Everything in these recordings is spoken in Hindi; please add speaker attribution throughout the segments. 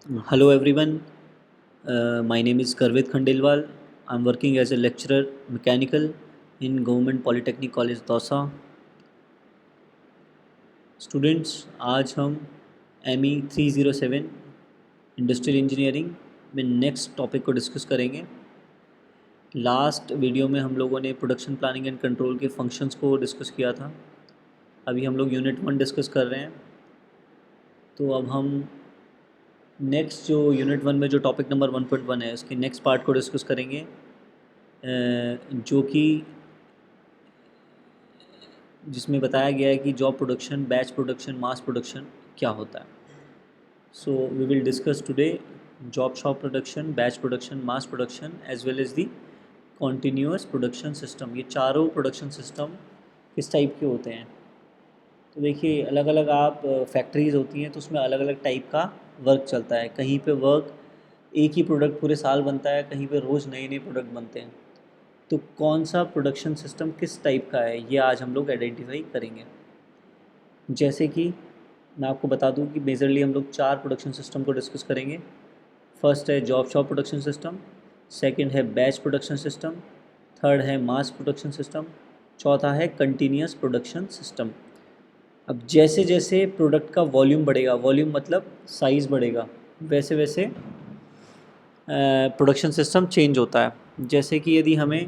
Speaker 1: Hello everyone, my name is Karvit Khandelwal. I'm working as a lecturer mechanical in Government Polytechnic College Dausa. Students आज हम ME 307 इंडस्ट्रियल इंजीनियरिंग में नेक्स्ट टॉपिक को डिस्कस करेंगे। लास्ट वीडियो में हम लोगों ने प्रोडक्शन प्लानिंग एंड कंट्रोल के फंक्शंस को डिस्कस किया था। अभी हम लोग यूनिट 1 डिस्कस कर रहे हैं। तो अब हम नेक्स्ट जो यूनिट 1 में जो टॉपिक नंबर 1.1 है उसके नेक्स्ट पार्ट को डिस्कस करेंगे, जो कि जिसमें बताया गया है कि job production, batch production, mass production क्या होता है। So we will discuss today job shop production, batch production, mass production as well as the continuous production system. ये चारों प्रोडक्शन सिस्टम किस टाइप के होते हैं। तो देखिए, अलग अलग आप फैक्ट्रीज़ होती हैं तो उसमें अलग अलग टाइप का वर्क चलता है। कहीं पे वर्क एक ही प्रोडक्ट पूरे साल बनता है, कहीं पे रोज़ नए नए प्रोडक्ट बनते हैं। तो कौन सा प्रोडक्शन सिस्टम किस टाइप का है ये आज हम लोग आइडेंटिफाई करेंगे। जैसे कि मैं आपको बता दूं कि मेजरली हम लोग 4 प्रोडक्शन सिस्टम को डिस्कस करेंगे। फर्स्ट है job shop production system, second है बैच प्रोडक्शन सिस्टम, थर्ड है मास प्रोडक्शन सिस्टम, चौथा है कंटिन्यूअस प्रोडक्शन सिस्टम। अब जैसे जैसे प्रोडक्ट का वॉल्यूम बढ़ेगा, वॉल्यूम मतलब साइज़ बढ़ेगा, वैसे वैसे प्रोडक्शन सिस्टम चेंज होता है। जैसे कि यदि हमें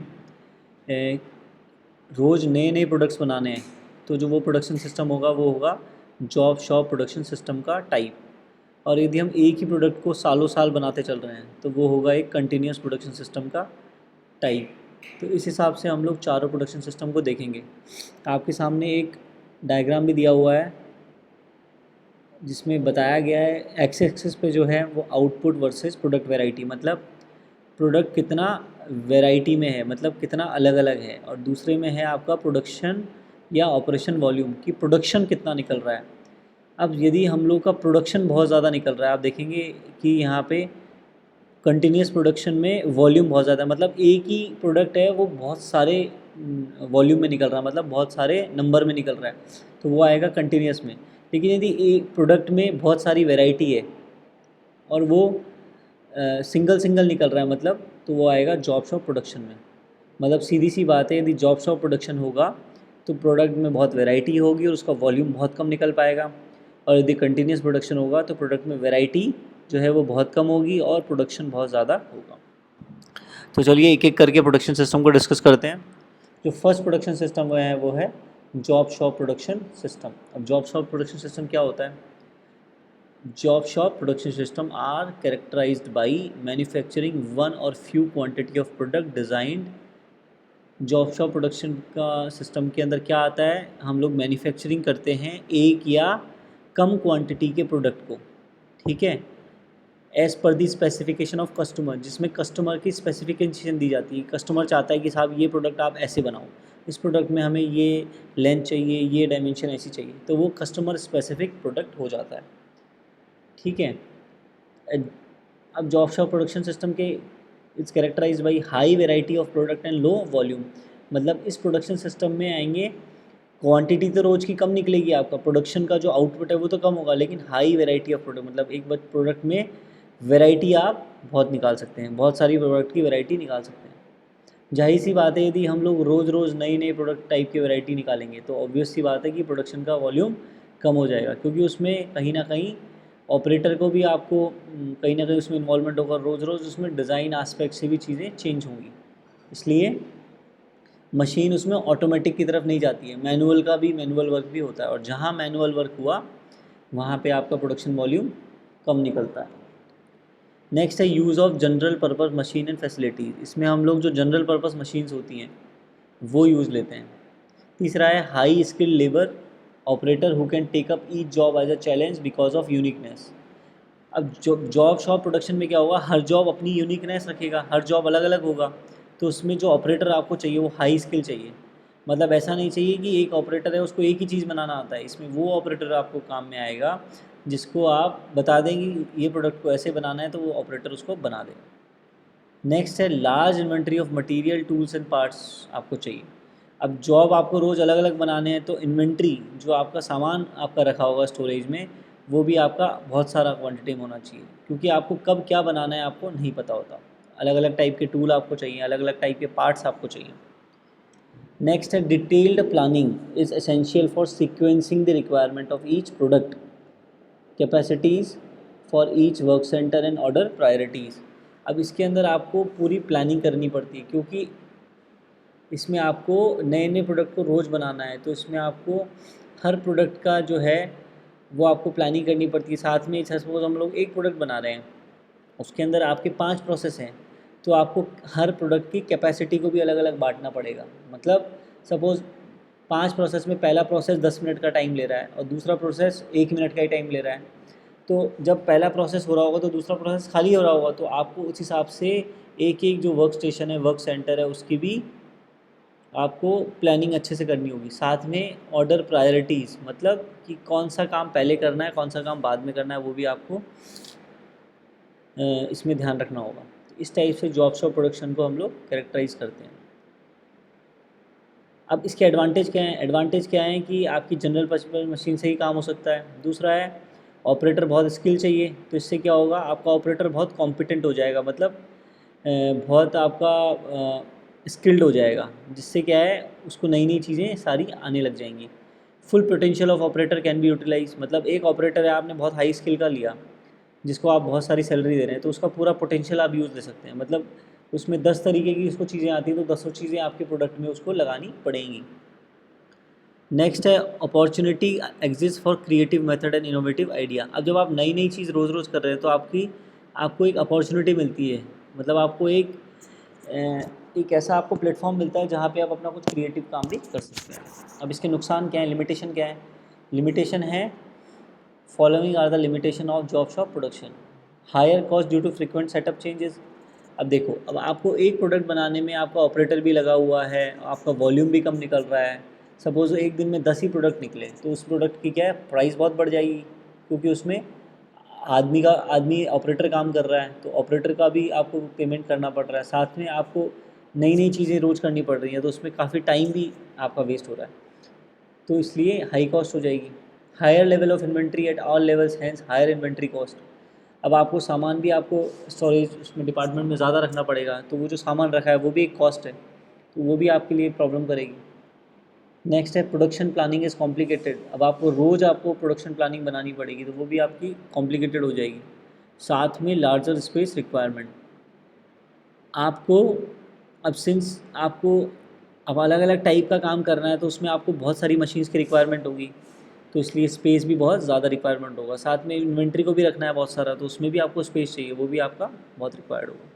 Speaker 1: रोज़ नए नए प्रोडक्ट्स बनाने हैं तो जो वो प्रोडक्शन सिस्टम होगा वो होगा जॉब शॉप प्रोडक्शन सिस्टम का टाइप। और यदि हम एक ही प्रोडक्ट को सालों साल बनाते चल रहे हैं तो वो होगा एक कंटिन्यूअस प्रोडक्शन सिस्टम का टाइप। तो इस हिसाब से हम लोग चारों प्रोडक्शन सिस्टम को देखेंगे। आपके सामने एक डायग्राम भी दिया हुआ है जिसमें बताया गया है एक्स एक्सिस पे जो है वो आउटपुट वर्सेस प्रोडक्ट वैरायटी, मतलब प्रोडक्ट कितना वैरायटी में है, मतलब कितना अलग अलग है, और दूसरे में है आपका प्रोडक्शन या ऑपरेशन वॉल्यूम की प्रोडक्शन कितना निकल रहा है। अब यदि हम लोग का प्रोडक्शन बहुत ज़्यादा निकल रहा है, आप देखेंगे कि यहाँ पे कंटिन्यूस प्रोडक्शन में वॉल्यूम बहुत ज़्यादा है, मतलब एक ही प्रोडक्ट है वो बहुत सारे वॉल्यूम में निकल रहा है, मतलब बहुत सारे नंबर में निकल रहा है, तो वो आएगा कंटिन्यूस में। लेकिन यदि एक प्रोडक्ट में बहुत सारी वैरायटी है और वो सिंगल सिंगल निकल रहा है, मतलब तो वो आएगा जॉब शॉप प्रोडक्शन में। मतलब सीधी सी बात है, यदि जॉब शॉप प्रोडक्शन होगा तो प्रोडक्ट में बहुत वैरायटी होगी और उसका वॉल्यूम बहुत कम निकल पाएगा। और यदि कंटिन्यूस प्रोडक्शन होगा तो प्रोडक्ट में वैरायटी जो है वो बहुत कम होगी और प्रोडक्शन बहुत ज़्यादा होगा। तो चलिए एक एक करके प्रोडक्शन सिस्टम को डिस्कस करते हैं। जो फर्स्ट प्रोडक्शन सिस्टम है वो है जॉब शॉप प्रोडक्शन सिस्टम। अब जॉब शॉप प्रोडक्शन सिस्टम क्या होता है? Job shop production system are characterized by manufacturing one or few quantity of product designed। Job shop production का सिस्टम के अंदर क्या आता है, हम लोग मैन्युफैक्चरिंग करते हैं एक या कम क्वांटिटी के प्रोडक्ट को, ठीक है, as per the specification of customer, जिसमें कस्टमर की स्पेसिफिकेशन दी जाती है। कस्टमर चाहता है कि साहब ये प्रोडक्ट आप ऐसे बनाओ, इस प्रोडक्ट में हमें ये लेंथ चाहिए, ये डायमेंशन ऐसी चाहिए, तो वो कस्टमर स्पेसिफिक प्रोडक्ट हो जाता है, ठीक है। अब जॉब शॉप प्रोडक्शन सिस्टम के it's characterise by high variety of product and low volume. मतलब इस प्रोडक्शन सिस्टम में आएंगे, क्वांटिटी तो रोज़ की कम निकलेगी, आपका प्रोडक्शन का जो आउटपुट है वो तो कम होगा, लेकिन हाई वेराइटी ऑफ प्रोडक्ट, मतलब एक प्रोडक्ट में वेराइटी आप बहुत निकाल सकते हैं, बहुत सारी प्रोडक्ट की वेराइटी निकाल सकते हैं। जाहिर सी बात है, यदि हम लोग रोज़ रोज़ नई नई प्रोडक्ट टाइप की वैरायटी निकालेंगे तो ऑब्वियस सी बात है कि प्रोडक्शन का वॉल्यूम कम हो जाएगा, क्योंकि उसमें कहीं ना कहीं ऑपरेटर को भी आपको कहीं ना कहीं उसमें इन्वॉल्वमेंट होगा, रोज़ रोज़ उसमें डिज़ाइन आस्पेक्ट से भी चीज़ें चेंज होंगी, इसलिए मशीन उसमें ऑटोमेटिक की तरफ नहीं जाती है। मैनुअल का भी मैनुअल वर्क भी होता है, और जहाँ मैनुअल वर्क हुआ वहाँ पे आपका प्रोडक्शन वॉल्यूम कम निकलता है। नेक्स्ट है use of general purpose machine and facilities. इसमें हम लोग जो जनरल पर्पस मशीन्स होती हैं वो यूज़ लेते हैं। तीसरा है high skill labour operator who can take up each job as a challenge because of uniqueness. अब जॉब शॉप प्रोडक्शन में क्या होगा, हर जॉब अपनी यूनिकनेस रखेगा, हर जॉब अलग अलग होगा, तो उसमें जो ऑपरेटर आपको चाहिए वो हाई स्किल चाहिए। मतलब ऐसा नहीं चाहिए कि एक ऑपरेटर है उसको एक ही चीज़ बनाना आता है, इसमें वो ऑपरेटर आपको काम में आएगा जिसको आप बता देंगे ये प्रोडक्ट को ऐसे बनाना है तो वो ऑपरेटर उसको बना देगा। नेक्स्ट है large inventory of material tools and parts आपको चाहिए। अब जॉब आपको रोज़ अलग अलग बनाने हैं तो इन्वेंट्री जो आपका सामान आपका रखा होगा स्टोरेज में वो भी आपका बहुत सारा क्वांटिटी में होना चाहिए, क्योंकि आपको कब क्या बनाना है आपको नहीं पता होता। अलग अलग टाइप के टूल आपको चाहिए, अलग अलग टाइप के पार्ट्स आपको चाहिए। नेक्स्ट है detailed planning is essential for sequencing the requirement of each product, capacities for each work centre and order priorities. अब इसके अंदर आपको पूरी प्लानिंग करनी पड़ती है, क्योंकि इसमें आपको नए नए प्रोडक्ट को रोज़ बनाना है, तो इसमें आपको हर प्रोडक्ट का जो है वो आपको प्लानिंग करनी पड़ती है। साथ में सपोज हम लोग एक प्रोडक्ट बना रहे हैं, उसके अंदर आपके 5 प्रोसेस हैं, तो आपको हर प्रोडक्ट की कैपेसिटी को भी अलग अलग बांटना पड़ेगा। मतलब सपोज़ 5 प्रोसेस में पहला प्रोसेस 10 मिनट का टाइम ले रहा है और दूसरा प्रोसेस 1 मिनट का ही टाइम ले रहा है, तो जब पहला प्रोसेस हो रहा होगा तो दूसरा प्रोसेस खाली हो रहा होगा, तो आपको उस हिसाब से एक एक जो वर्क स्टेशन है, वर्क सेंटर है, उसकी भी आपको प्लानिंग अच्छे से करनी होगी। साथ में ऑर्डर प्रायोरिटीज़, मतलब कि कौन सा काम पहले करना है, कौन सा काम बाद में करना है, वो भी आपको इसमें ध्यान रखना होगा। इस टाइप से जॉब शॉप प्रोडक्शन को हम लोग कैरेक्टराइज करते हैं। अब इसके एडवांटेज क्या हैं? एडवांटेज क्या है कि आपकी जनरल पर्पज मशीन से ही काम हो सकता है। दूसरा है ऑपरेटर बहुत स्किल चाहिए, तो इससे क्या होगा, आपका ऑपरेटर बहुत कॉम्पिटेंट हो जाएगा, मतलब बहुत आपका स्किल्ड हो जाएगा, जिससे क्या है उसको नई नई चीज़ें सारी आने लग जाएंगी। Full potential of operator can be utilise, मतलब एक ऑपरेटर है, आपने बहुत हाई स्किल का लिया, जिसको आप बहुत सारी सैलरी दे रहे हैं, तो उसका पूरा पोटेंशियल आप यूज़ ले सकते हैं। मतलब उसमें 10 तरीके की उसको चीज़ें आती हैं, तो 10 चीज़ें आपके प्रोडक्ट में उसको लगानी पड़ेंगी। नेक्स्ट है opportunity exist for creative method and innovative idea. अब जब आप नई नई चीज़ रोज़ रोज़ कर रहे हैं, तो आपको एक अपॉर्चुनिटी मिलती है, मतलब आपको एक ऐसा आपको प्लेटफॉर्म मिलता है जहाँ पे आप अपना कुछ क्रिएटिव काम भी कर सकते हैं। अब इसके नुकसान क्या है, लिमिटेशन क्या है? लिमिटेशन है following are the limitation of job shop production. Higher cost due to frequent setup changes. अब देखो, अब आपको एक प्रोडक्ट बनाने में आपका ऑपरेटर भी लगा हुआ है, आपका वॉल्यूम भी कम निकल रहा है। सपोज़ एक दिन में 10 ही प्रोडक्ट निकले, तो उस प्रोडक्ट की क्या है, प्राइस बहुत बढ़ जाएगी, क्योंकि उसमें आदमी ऑपरेटर काम कर रहा है, तो ऑपरेटर का भी आपको पेमेंट करना पड़ रहा है। साथ में आपको नई नई चीज़ें रोज़ करनी पड़ रही हैं, तो उसमें काफ़ी टाइम भी आपका वेस्ट हो रहा है, तो इसलिए हाई कॉस्ट हो जाएगी। Higher level of inventory at all levels, hence higher inventory cost. अब आपको सामान भी आपको स्टोरेज उसमें डिपार्टमेंट में ज़्यादा रखना पड़ेगा, तो वो जो सामान रखा है वो भी एक कॉस्ट है, तो वो भी आपके लिए प्रॉब्लम करेगी। नेक्स्ट है प्रोडक्शन प्लानिंग इज़ कॉम्प्लिकेटेड। अब आपको रोज़ आपको प्रोडक्शन प्लानिंग बनानी पड़ेगी, तो वो भी आपकी कॉम्प्लिकेटेड हो जाएगी। साथ में लार्जर स्पेस रिक्वायरमेंट। आपको अब सिंस आपको अब अलग अलग टाइप का काम करना है, तो उसमें आपको बहुत सारी मशीन्स की रिक्वायरमेंट होगी, तो इसलिए स्पेस भी बहुत ज़्यादा रिक्वायरमेंट होगा। साथ में इन्वेंट्री को भी रखना है बहुत सारा, तो उसमें भी आपको स्पेस चाहिए, वो भी आपका बहुत रिक्वायर्ड होगा।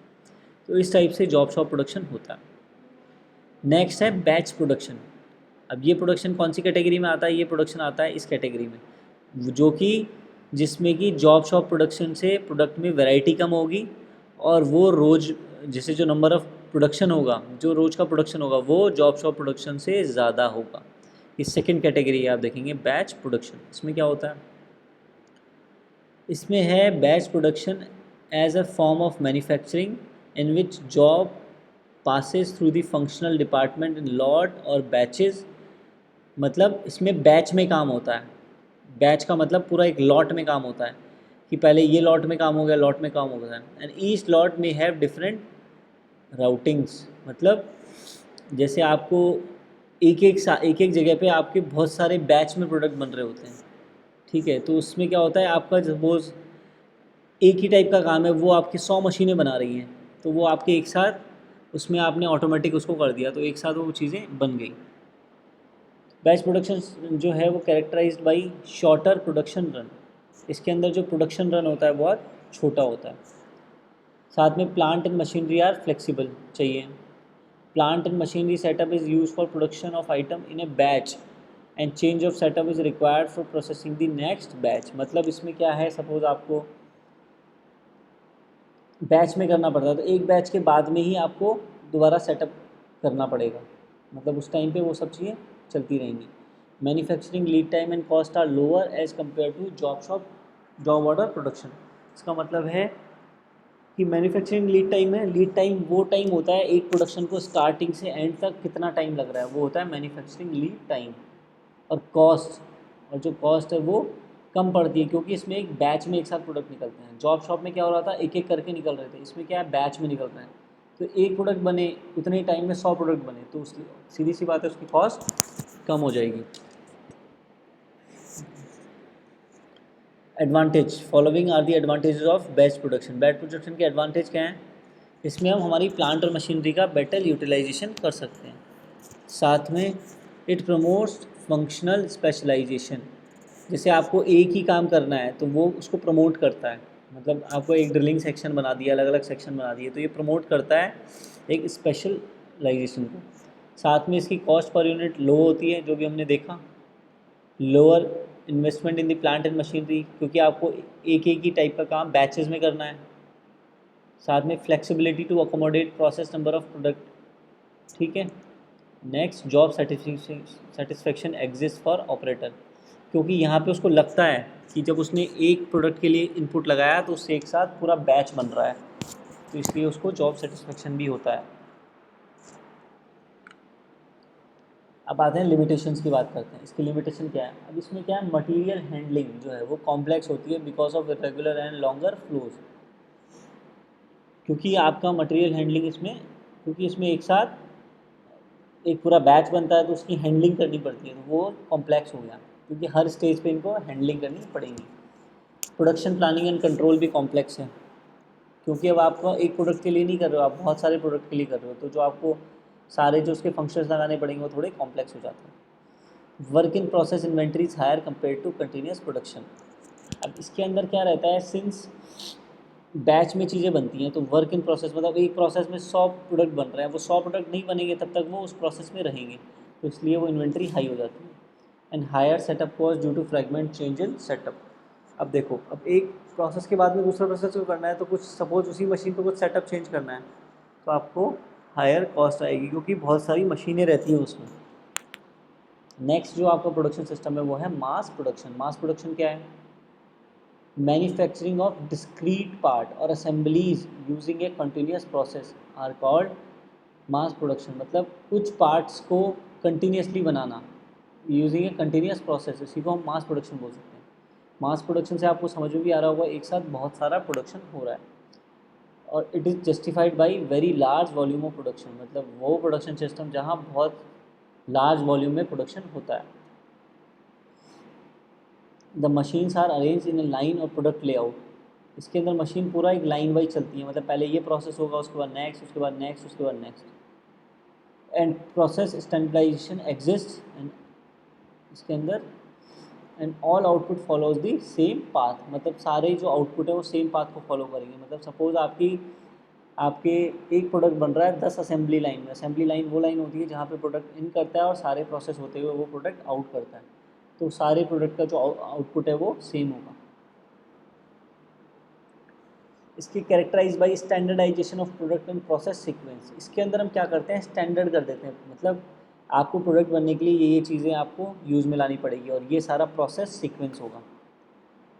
Speaker 1: तो इस टाइप से जॉब शॉप प्रोडक्शन होता है। नेक्स्ट है बैच प्रोडक्शन। अब ये प्रोडक्शन कौन सी कैटेगरी में आता है? ये प्रोडक्शन आता है इस कैटेगरी में, जो कि जिसमें कि जॉब शॉप प्रोडक्शन से प्रोडक्ट में वैरायटी कम होगी, और वो रोज़ जैसे जो नंबर ऑफ़ प्रोडक्शन होगा, जो रोज़ का प्रोडक्शन होगा, वो जॉब शॉप प्रोडक्शन से ज़्यादा होगा। इस सेकेंड कैटेगरी आप देखेंगे बैच प्रोडक्शन। इसमें क्या होता है? इसमें है batch production as a form of manufacturing in which job passes through the functional department in lot और बैचेस। मतलब इसमें बैच में काम होता है। बैच का मतलब पूरा एक लॉट में काम होता है, कि पहले ये लॉट में काम हो गया, लॉट में काम हो गया, एंड ईच लॉट में हैव डिफरेंट राउटिंग्स। मतलब जैसे आपको एक एक जगह पे आपके बहुत सारे बैच में प्रोडक्ट बन रहे होते हैं, ठीक है, तो उसमें क्या होता है, आपका सपोज एक ही टाइप का काम है, वो आपकी 100 मशीनें बना रही हैं, तो वो आपके एक साथ उसमें आपने ऑटोमेटिक उसको कर दिया, तो एक साथ वो चीज़ें बन गई। बैच प्रोडक्शन जो है वो characterised by shorter production run. इसके अंदर जो प्रोडक्शन रन होता है बहुत छोटा होता है। साथ में plant and machinery are flexible चाहिए। Plant and machinery setup is use for production of item in a batch and change of setup is required for processing the next batch. मतलब इसमें क्या है, सपोज आपको बैच में करना पड़ता है, तो एक बैच के बाद में ही आपको दोबारा सेटअप करना पड़ेगा, मतलब उस टाइम पे वो सब चीज़ें चलती रहेंगी। Manufacturing lead time and cost are lower as compare to job order production. इसका मतलब है कि मैन्युफैक्चरिंग लीड टाइम है, लीड टाइम वो टाइम होता है एक प्रोडक्शन को स्टार्टिंग से एंड तक कितना टाइम लग रहा है, वो होता है मैन्युफैक्चरिंग लीड टाइम। और कॉस्ट, और जो कॉस्ट है वो कम पड़ती है, क्योंकि इसमें एक बैच में एक साथ प्रोडक्ट निकलते हैं। जॉब शॉप में क्या हो रहा था, एक एक करके निकल रहे थे, इसमें क्या है बैच में निकल रहे हैं। तो एक प्रोडक्ट बने उतने ही टाइम में 100 प्रोडक्ट बने, तो उसकी सीधी सी बात है उसकी कॉस्ट कम हो जाएगी। Advantage, following are the advantages of batch production. Batch production के एडवांटेज क्या हैं? इसमें हम हमारी प्लांट और मशीनरी का बेटर यूटिलाइजेशन कर सकते हैं। साथ में इट प्रमोट्स फंक्शनल स्पेशलाइजेशन। जैसे आपको एक ही काम करना है तो वो उसको प्रमोट करता है, मतलब आपको एक ड्रिलिंग सेक्शन बना दिया, अलग अलग सेक्शन बना दिए, तो ये प्रमोट करता है एक स्पेशलाइजेशन को। साथ में इसकी कॉस्ट पर यूनिट लो होती है, जो भी हमने देखा। Lower investment in the plant and machinery, क्योंकि आपको एक ही टाइप का काम बैचेस में करना है। साथ में flexibility to accommodate process number of product. ठीक है। Next, job satisfaction exist for operator, क्योंकि यहाँ पे उसको लगता है कि जब उसने एक प्रोडक्ट के लिए इनपुट लगाया तो उससे एक साथ पूरा बैच बन रहा है, तो इसलिए उसको जॉब सेटिस्फेक्शन भी होता है। अब आते हैं लिमिटेशंस की बात करते हैं। इसकी लिमिटेशन क्या है? अब इसमें क्या है, मटेरियल हैंडलिंग जो है वो कॉम्प्लेक्स होती है because of irregular and longer flows. क्योंकि आपका मटेरियल हैंडलिंग इसमें, क्योंकि इसमें एक साथ एक पूरा बैच बनता है तो उसकी हैंडलिंग करनी पड़ती है, तो वो कॉम्प्लेक्स हो गया, क्योंकि हर स्टेज पे इनको हैंडलिंग करनी पड़ेगी। प्रोडक्शन प्लानिंग एंड कंट्रोल भी कॉम्प्लेक्स है, क्योंकि अब आप एक प्रोडक्ट के लिए नहीं कर रहे हो, आप बहुत सारे प्रोडक्ट के लिए कर रहे हो, तो जो आपको सारे जो उसके फंक्शंस लगाने पड़ेंगे वो थोड़े कॉम्प्लेक्स हो जाते हैं। Work in process inventory is higher compare to continuous production. अब इसके अंदर क्या रहता है, सिंस बैच में चीज़ें बनती हैं तो वर्क इन प्रोसेस मतलब एक प्रोसेस में 100 प्रोडक्ट बन रहे हैं, वो 100 प्रोडक्ट नहीं बनेंगे तब तक वो उस प्रोसेस में रहेंगे, तो इसलिए वो इन्वेंट्री हाई हो जाती है। And higher setup cost due to fragment change in setup. अब देखो, अब एक प्रोसेस के बाद में दूसरा प्रोसेस को करना है, तो कुछ सपोज उसी मशीन पर कुछ सेटअप चेंज करना है, तो आपको हायर कॉस्ट आएगी, क्योंकि बहुत सारी मशीनें रहती हैं उसमें। नेक्स्ट जो आपका प्रोडक्शन सिस्टम है वो है मास प्रोडक्शन। मास प्रोडक्शन क्या है? मैन्युफैक्चरिंग ऑफ डिस्क्रीट पार्ट और assemblies using a continuous process are called mass production. मतलब कुछ पार्ट्स को कंटिन्यूसली बनाना यूजिंग ए कंटिन्यूस प्रोसेस, इसी को हम मास प्रोडक्शन बोल सकते हैं। मास प्रोडक्शन से आपको समझ में भी आ रहा होगा, एक साथ बहुत सारा प्रोडक्शन हो रहा है, और it is justified by very large volume of production. मतलब वो प्रोडक्शन सिस्टम जहाँ बहुत लार्ज वॉल्यूम में प्रोडक्शन होता है। The machines are arrange in a line और प्रोडक्ट लेआउट। इसके अंदर मशीन पूरा एक लाइन वाइज चलती है, मतलब पहले ये प्रोसेस होगा, उसके बाद नेक्स्ट, उसके बाद नेक्स्ट, उसके बाद next. And process standardisation exist and इसके अंदर and all output follows the same path. मतलब सारे जो आउटपुट है वो सेम पाथ को फॉलो करेंगे। मतलब सपोज आपके एक प्रोडक्ट बन रहा है 10 असेंबली लाइन में। असेंबली लाइन वो लाइन होती है जहाँ पे प्रोडक्ट इन करता है और सारे प्रोसेस होते हुए वो प्रोडक्ट आउट करता है, तो सारे प्रोडक्ट का जो आउटपुट है वो सेम होगा। इसकी characterise by standardisation of product and process sequence. इसके अंदर हम क्या करते हैं, स्टैंडर्ड कर देते हैं, मतलब आपको प्रोडक्ट बनने के लिए ये चीज़ें आपको यूज़ में लानी पड़ेगी, और ये सारा प्रोसेस सीक्वेंस होगा।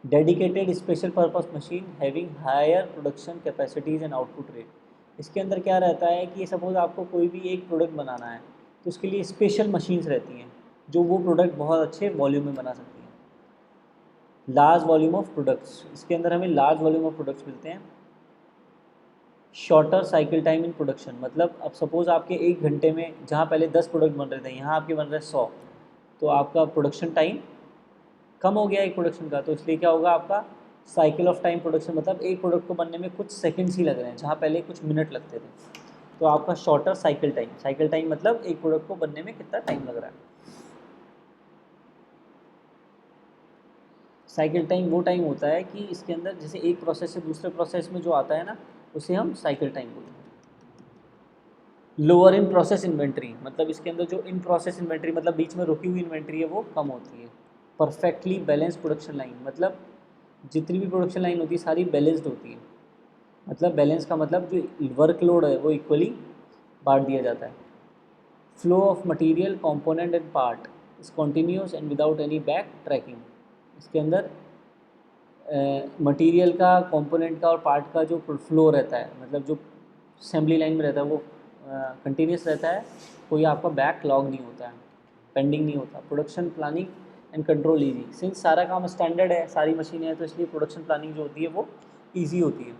Speaker 1: Dedicated special purpose machine having higher production capacities and output rate. इसके अंदर क्या रहता है कि सपोज़ आपको कोई भी एक प्रोडक्ट बनाना है, तो उसके लिए स्पेशल मशीन्स रहती हैं जो वो प्रोडक्ट बहुत अच्छे वॉल्यूम में बना सकती हैं। लार्ज वॉल्यूम ऑफ प्रोडक्ट्स, इसके अंदर हमें लार्ज वॉल्यूम ऑफ प्रोडक्ट्स मिलते हैं। Shorter cycle time in production, मतलब अब सपोज़ आपके एक घंटे में जहाँ पहले 10 प्रोडक्ट बन रहे थे, यहाँ आपके बन रहे 100, तो आपका प्रोडक्शन टाइम कम हो गया एक प्रोडक्शन का, तो इसलिए क्या होगा, आपका साइकिल ऑफ टाइम प्रोडक्शन, मतलब एक प्रोडक्ट को बनने में कुछ सेकंड्स ही लग रहे हैं जहाँ पहले कुछ मिनट लगते थे, तो आपका shorter cycle time. Cycle time मतलब एक प्रोडक्ट को बनने में कितना टाइम लग रहा है। साइकिल टाइम वो टाइम होता है कि इसके अंदर जैसे एक प्रोसेस से दूसरे प्रोसेस में जो आता है ना, उसे हम साइकिल टाइम बोलते हैं। लोअर इन प्रोसेस इन्वेंट्री, मतलब इसके अंदर जो इन प्रोसेस इन्वेंट्री मतलब बीच में रुकी हुई इन्वेंट्री है वो कम होती है। परफेक्टली बैलेंस प्रोडक्शन लाइन, मतलब जितनी भी प्रोडक्शन लाइन होती है सारी बैलेंस्ड होती है। मतलब बैलेंस का मतलब जो वर्कलोड है वो इक्वली बांट दिया जाता है। Flow of material component and part is continuous and without any back tracking. इसके अंदर मटेरियल का, कंपोनेंट का और पार्ट का जो फ्लो रहता है, मतलब जो असेंबली लाइन में रहता है वो कंटिन्यूस रहता है, कोई आपका बैक लॉग नहीं होता है, पेंडिंग नहीं होता। Production planning and control easy. Since सारा काम स्टैंडर्ड है, सारी मशीनें हैं, तो इसलिए प्रोडक्शन प्लानिंग जो होती है वो ईजी होती है।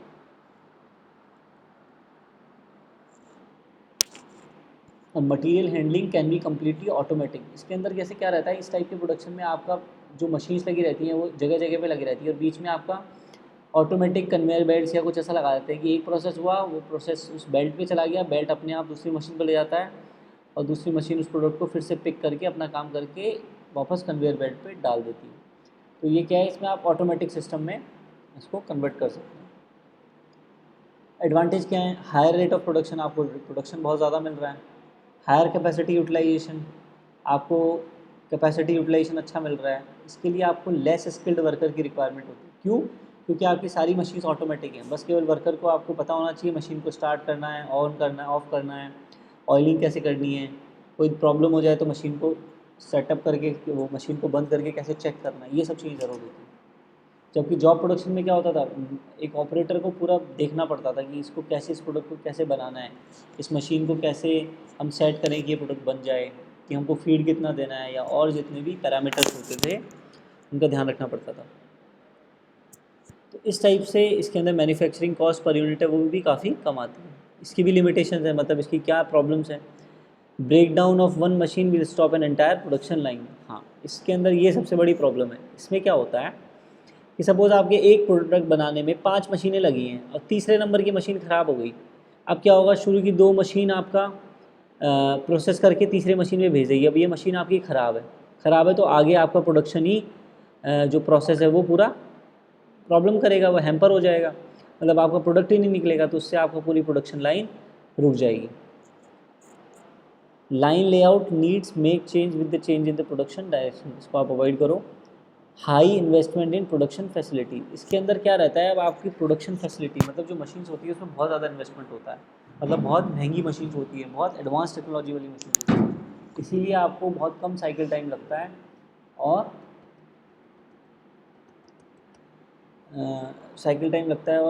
Speaker 1: और material handling can be completely automatic. इसके अंदर जैसे क्या रहता है, इस टाइप के प्रोडक्शन में आपका जो मशीन्स लगी रहती हैं वो जगह जगह पे लगी रहती है, और बीच में आपका ऑटोमेटिक कन्वेयर बेल्ट्स या कुछ ऐसा लगा देते हैं कि एक प्रोसेस हुआ, वो प्रोसेस उस बेल्ट पे चला गया, बेल्ट अपने आप दूसरी मशीन पर ले जाता है, और दूसरी मशीन उस प्रोडक्ट को फिर से पिक करके अपना काम करके वापस कन्वेयर बेल्ट पे डाल देती है। तो ये क्या है, इसमें आप ऑटोमेटिक सिस्टम में इसको कन्वर्ट कर सकते हैं। एडवांटेज क्या है, हायर रेट ऑफ प्रोडक्शन, आपको प्रोडक्शन बहुत ज़्यादा मिल रहा है। हायर कैपेसिटी यूटिलाइजेशन, आपको कैपेसिटी यूटिलाइजेशन अच्छा मिल रहा है। इसके लिए आपको लेस स्किल्ड वर्कर की रिक्वायरमेंट होती है। क्यों? क्योंकि आपकी सारी मशीन्स ऑटोमेटिक हैं, बस केवल वर्कर को आपको पता होना चाहिए मशीन को स्टार्ट करना है, ऑन करना है, ऑफ करना है, ऑयलिंग कैसे करनी है, कोई प्रॉब्लम हो जाए तो मशीन को सेटअप करके वो मशीन को बंद करके कैसे चेक करना है, ये सब चीज़ें ज़रूर होती है। जबकि जॉब प्रोडक्शन में क्या होता था, एक ऑपरेटर को पूरा देखना पड़ता था कि इसको कैसे, इस प्रोडक्ट को कैसे बनाना है, इस मशीन को कैसे हम सेट करें कि ये प्रोडक्ट बन जाए, कि हमको फीड कितना देना है, या और जितने भी पैरामीटर्स होते थे उनका ध्यान रखना पड़ता था। तो इस टाइप से इसके अंदर मैन्युफैक्चरिंग कॉस्ट पर यूनिट है वो भी काफ़ी कम आती है। इसकी भी लिमिटेशंस है, मतलब इसकी क्या प्रॉब्लम्स हैं। Break down of one machine will stop an entire production line. हाँ, इसके अंदर ये सबसे बड़ी प्रॉब्लम है। इसमें क्या होता है कि सपोज़ आपके एक प्रोडक्ट बनाने में 5 मशीनें लगी हैं और तीसरे नंबर की मशीन ख़राब हो गई। अब क्या होगा, शुरू की 2 मशीन आपका प्रोसेस करके तीसरे मशीन में भेज देगी। अब ये मशीन आपकी ख़राब है तो आगे आपका प्रोडक्शन ही जो प्रोसेस है वो पूरा प्रॉब्लम करेगा, वो हैम्पर हो जाएगा, मतलब आपका प्रोडक्ट ही नहीं निकलेगा, तो उससे आपका पूरी प्रोडक्शन लाइन रुक जाएगी। Line layout needs make change with the change in the production direction, इसको आप अवॉइड करो। High investment in production facility, इसके अंदर क्या रहता है, अब आपकी प्रोडक्शन फैसिलिटी मतलब जो मशीन्स होती है उसमें बहुत ज़्यादा इन्वेस्टमेंट होता है, मतलब बहुत महंगी मशीन्स होती है, बहुत एडवांस टेक्नोलॉजी वाली मशीन होती है, इसीलिए आपको बहुत कम साइकिल टाइम लगता है और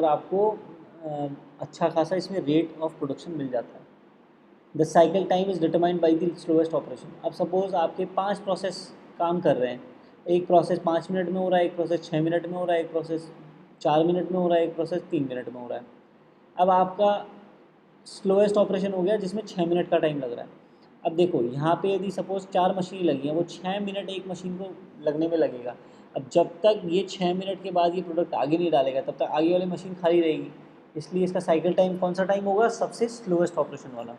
Speaker 1: आपको अच्छा खासा इसमें रेट ऑफ प्रोडक्शन मिल जाता है। The cycle time is determined by the slowest operation. अब सपोज़ आपके 5 प्रोसेस काम कर रहे हैं, एक प्रोसेस 5 मिनट में हो रहा है, एक प्रोसेस 6 मिनट में हो रहा है, एक प्रोसेस 4 मिनट में हो रहा है, एक प्रोसेस 3 मिनट में हो रहा है। अब आपका स्लोएस्ट ऑपरेशन हो गया जिसमें 6 मिनट का टाइम लग रहा है। अब देखो यहाँ पे यदि सपोज़ 4 मशीन लगी हैं, वो 6 मिनट एक मशीन को लगने में लगेगा। अब जब तक ये 6 मिनट के बाद ये प्रोडक्ट आगे नहीं डालेगा तब तक आगे वाली मशीन खाली रहेगी, इसलिए इसका साइकिल टाइम कौन सा टाइम होगा, सबसे स्लोएस्ट ऑपरेशन वाला।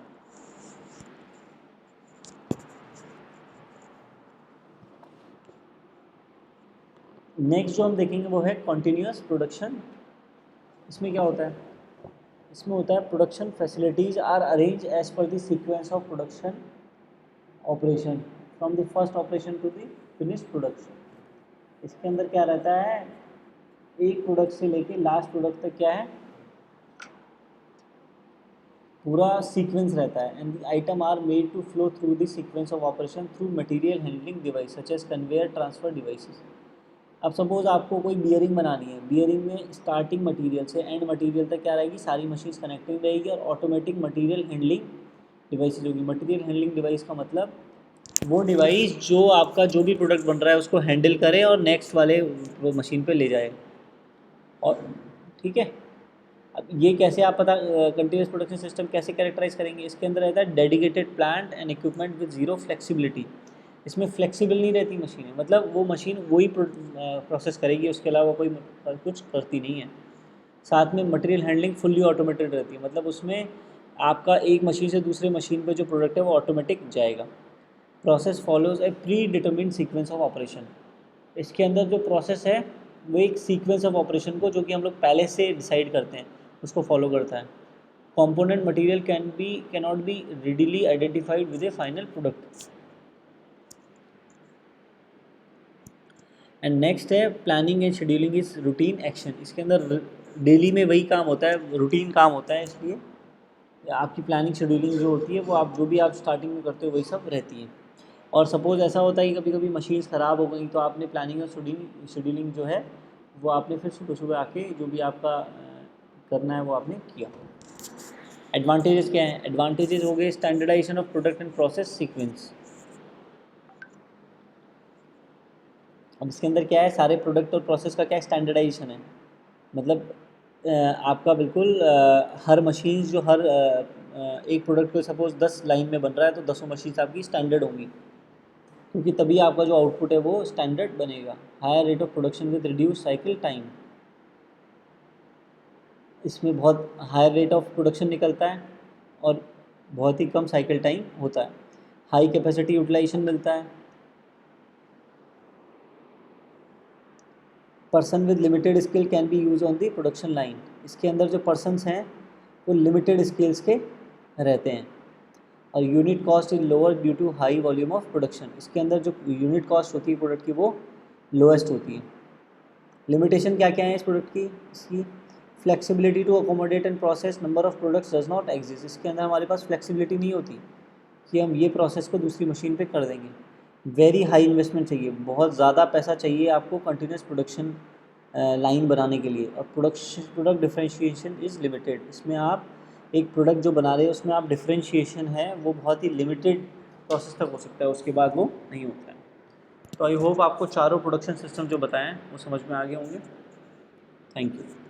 Speaker 1: नेक्स्ट जो हम देखेंगे वो है कॉन्टीन्यूअस प्रोडक्शन। इसमें क्या होता है, इसमें होता है production facilities are arrange as per the sequence of production operation from the first operation to the finished production. इसके अंदर क्या रहता है, एक प्रोडक्ट से लेके लास्ट प्रोडक्ट तक क्या है, पूरा सीक्वेंस रहता है। And the item are made to flow through the sequence of operation through material handling device such as conveyor transfer devices. अब सपोज़ आपको कोई बियरिंग बनानी है, बियरिंग में स्टार्टिंग मटेरियल से एंड मटेरियल तक क्या रहेगी, सारी मशीन्स कनेक्टिंग रहेगी और ऑटोमेटिक मटेरियल हैंडलिंग डिवाइसेज होगी। मटेरियल हैंडलिंग डिवाइस का मतलब वो डिवाइस जो आपका जो भी प्रोडक्ट बन रहा है उसको हैंडल करे और नेक्स्ट वाले वो मशीन पे ले जाए। और ठीक है, अब ये कैसे आप पता कंटिन्यूस प्रोडक्शन सिस्टम कैसे कैरेक्टराइज करेंगे, इसके अंदर रहता है dedicated plant and equipment with zero flexibility. इसमें फ्लेक्सिबल नहीं रहती मशीनें, मतलब वो मशीन वही प्रोसेस करेगी, उसके अलावा कोई कुछ करती नहीं है। साथ में मटेरियल हैंडलिंग फुल्ली ऑटोमेटेड रहती है, मतलब उसमें आपका एक मशीन से दूसरे मशीन पे जो प्रोडक्ट है वो ऑटोमेटिक जाएगा। Process follows A pre determined sequence of operation. इसके अंदर जो प्रोसेस है वो एक सीक्वेंस ऑफ ऑपरेशन को, जो कि हम लोग पहले से डिसाइड करते हैं, उसको फॉलो करता है। Component material can not be readily identified with a final product. And next है planning and scheduling is routine action. इसके अंदर डेली में वही काम होता है, रूटीन काम होता है, इसलिए आपकी प्लानिंग शेड्यूलिंग जो होती है वो आप जो भी आप स्टार्टिंग में करते हो वही सब रहती है। और सपोज़ ऐसा होता है कि कभी कभी मशीन्स ख़राब हो गई तो आपने प्लानिंग और शेड्यूलिंग जो है वो आपने फिर सुबह सुबह आके जो भी आपका करना है वो आपने किया। एडवांटेजेस क्या हैं, एडवांटेजेस हो गए standardisation of product and process sequence. अब इसके अंदर क्या है, सारे प्रोडक्ट और प्रोसेस का क्या स्टैंडर्डाइजेशन है, मतलब आपका बिल्कुल हर मशीन जो हर एक प्रोडक्ट को सपोज 10 लाइन में बन रहा है तो 10 मशीन आपकी स्टैंडर्ड होंगी, क्योंकि तभी आपका जो आउटपुट है वो स्टैंडर्ड बनेगा। Higher rate of production with reduce cycle time, इसमें बहुत हायर रेट ऑफ प्रोडक्शन निकलता है और बहुत ही कम साइकिल टाइम होता है। हाई कैपेसिटी यूटिलाइजेशन मिलता है। Person with limited skill can be use on the production line, इसके अंदर जो पर्सनस हैं वो लिमिटेड स्किल्स के रहते हैं। और unit cost is lower due to high volume of production, इसके अंदर जो यूनिट कॉस्ट होती है प्रोडक्ट की वो लोएस्ट होती है। लिमिटेशन क्या क्या है इस प्रोडक्ट की, इसकी flexibility to accommodate and process number of products does not exist, इसके अंदर हमारे पास फ्लेक्सिबिलिटी नहीं होती कि हम ये प्रोसेस को दूसरी मशीन पे कर देंगे। वेरी हाई इन्वेस्टमेंट चाहिए, बहुत ज़्यादा पैसा चाहिए आपको कंटिन्यूस प्रोडक्शन लाइन बनाने के लिए। और प्रोडक्ट डिफरेंशिएशन इज़ लिमिटेड, इसमें आप एक प्रोडक्ट जो बना रहे हो उसमें आप डिफरेंशिएशन है वो बहुत ही लिमिटेड प्रोसेस तक हो सकता है, उसके बाद वो नहीं होता है। तो आई होप आपको चारों प्रोडक्शन सिस्टम जो बताएं वो समझ में आ गए होंगे। Thank you.